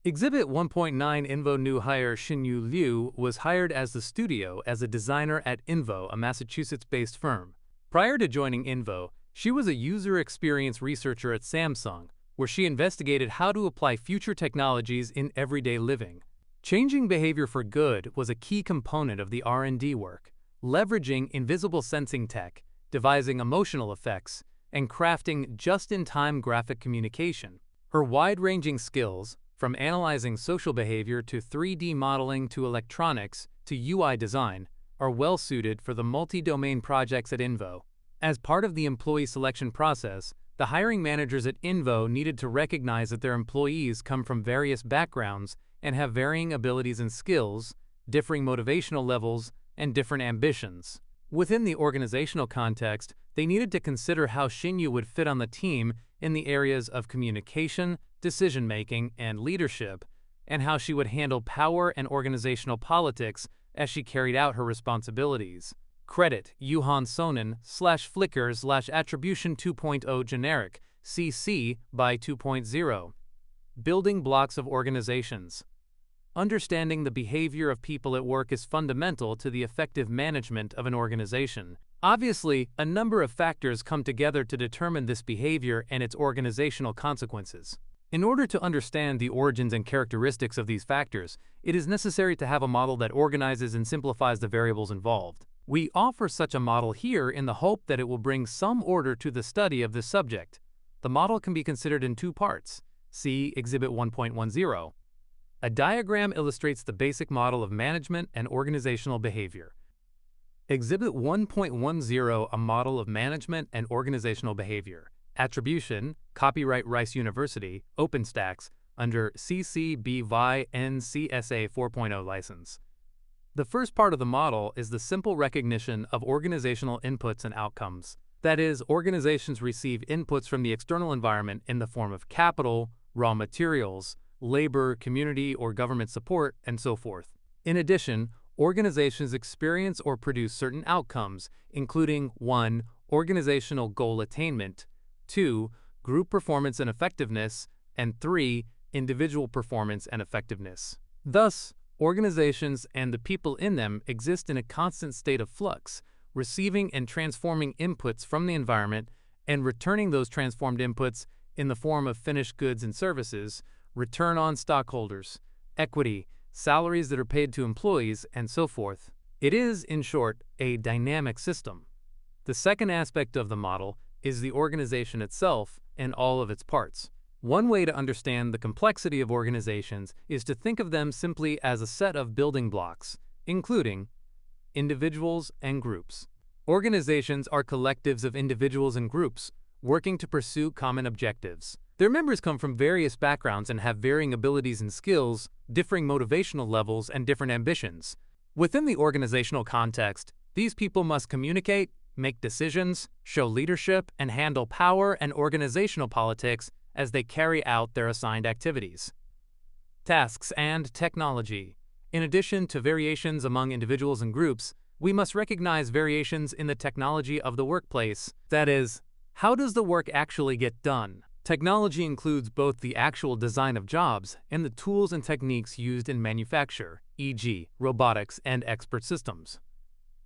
Exhibit 1.9 Invo new hire Xinyu Liu was hired as the studio as a designer at Invo, a Massachusetts-based firm. Prior to joining Invo, she was a user experience researcher at Samsung, where she investigated how to apply future technologies in everyday living. Changing behavior for good was a key component of the R&D work, leveraging invisible sensing tech, devising emotional effects, and crafting just-in-time graphic communication. Her wide-ranging skills, from analyzing social behavior to 3D modeling to electronics to UI design, are well-suited for the multi-domain projects at Invo. As part of the employee selection process, the hiring managers at Invo needed to recognize that their employees come from various backgrounds and have varying abilities and skills, differing motivational levels, and different ambitions. Within the organizational context, they needed to consider how Shinyu would fit on the team in the areas of communication, decision-making, and leadership, and how she would handle power and organizational politics as she carried out her responsibilities. Credit Yuhan Sonen /Flickr /Attribution 2.0 Generic CC by 2.0. Building blocks of organizations. Understanding the behavior of people at work is fundamental to the effective management of an organization. Obviously, a number of factors come together to determine this behavior and its organizational consequences. In order to understand the origins and characteristics of these factors, it is necessary to have a model that organizes and simplifies the variables involved. We offer such a model here in the hope that it will bring some order to the study of this subject. The model can be considered in two parts. See Exhibit 1.10. A diagram illustrates the basic model of management and organizational behavior. Exhibit 1.10, a model of management and organizational behavior. Attribution, copyright Rice University, OpenStax, under CC BY NCSA 4.0 license. The first part of the model is the simple recognition of organizational inputs and outcomes. That is, organizations receive inputs from the external environment in the form of capital, raw materials, labor, community or government support, and so forth. In addition, organizations experience or produce certain outcomes, including 1. Organizational goal attainment, 2. Group performance and effectiveness, and 3. Individual performance and effectiveness. Thus, organizations and the people in them exist in a constant state of flux, receiving and transforming inputs from the environment and returning those transformed inputs in the form of finished goods and services, return on stockholders, equity, salaries that are paid to employees, and so forth. It is, in short, a dynamic system. The second aspect of the model is the organization itself and all of its parts. One way to understand the complexity of organizations is to think of them simply as a set of building blocks, including individuals and groups. Organizations are collectives of individuals and groups working to pursue common objectives. Their members come from various backgrounds and have varying abilities and skills, differing motivational levels, and different ambitions. Within the organizational context, these people must communicate, make decisions, show leadership, and handle power and organizational politics as they carry out their assigned activities. Tasks and technology. In addition to variations among individuals and groups, we must recognize variations in the technology of the workplace. That is, how does the work actually get done? Technology includes both the actual design of jobs and the tools and techniques used in manufacture, e.g., robotics and expert systems.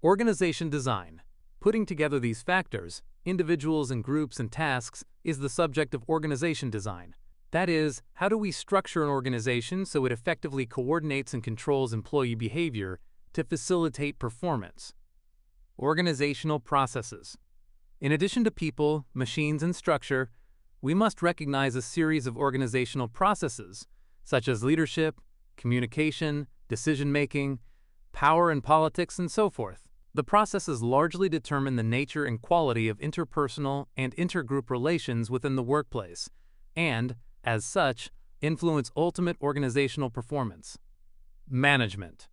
Organization design. Putting together these factors, individuals and groups and tasks, is the subject of organization design. That is, how do we structure an organization so it effectively coordinates and controls employee behavior to facilitate performance? Organizational processes. In addition to people, machines, and structure, we must recognize a series of organizational processes, such as leadership, communication, decision-making, power and politics, and so forth. The processes largely determine the nature and quality of interpersonal and intergroup relations within the workplace, and, as such, influence ultimate organizational performance. Management.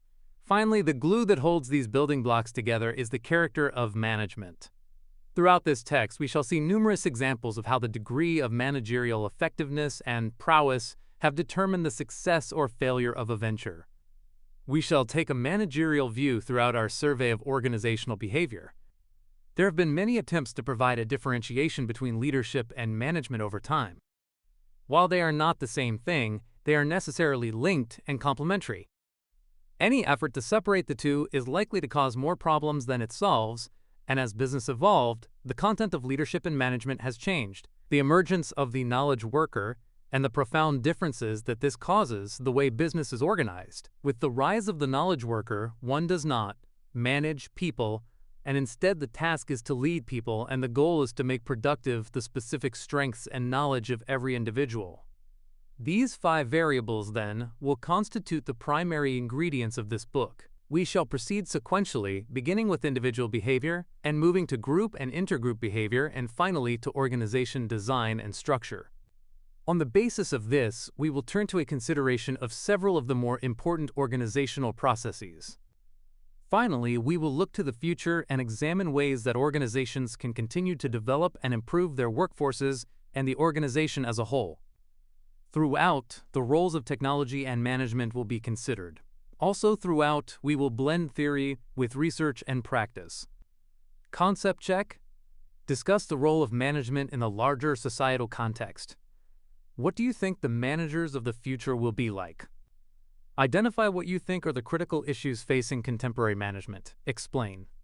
Finally, the glue that holds these building blocks together is the character of management. Throughout this text, we shall see numerous examples of how the degree of managerial effectiveness and prowess have determined the success or failure of a venture. We shall take a managerial view throughout our survey of organizational behavior. There have been many attempts to provide a differentiation between leadership and management over time. While they are not the same thing, they are necessarily linked and complementary. Any effort to separate the two is likely to cause more problems than it solves, and as business evolved, the content of leadership and management has changed. The emergence of the knowledge worker and the profound differences that this causes the way business is organized. With the rise of the knowledge worker, one does not manage people, and instead the task is to lead people, and the goal is to make productive the specific strengths and knowledge of every individual. These 5 variables, then, will constitute the primary ingredients of this book. We shall proceed sequentially, beginning with individual behavior and moving to group and intergroup behavior, and finally to organization design and structure. On the basis of this, we will turn to a consideration of several of the more important organizational processes. Finally, we will look to the future and examine ways that organizations can continue to develop and improve their workforces and the organization as a whole. Throughout, the roles of technology and management will be considered. Also throughout, we will blend theory with research and practice. Concept check. Discuss the role of management in a larger societal context. What do you think the managers of the future will be like? Identify what you think are the critical issues facing contemporary management. Explain.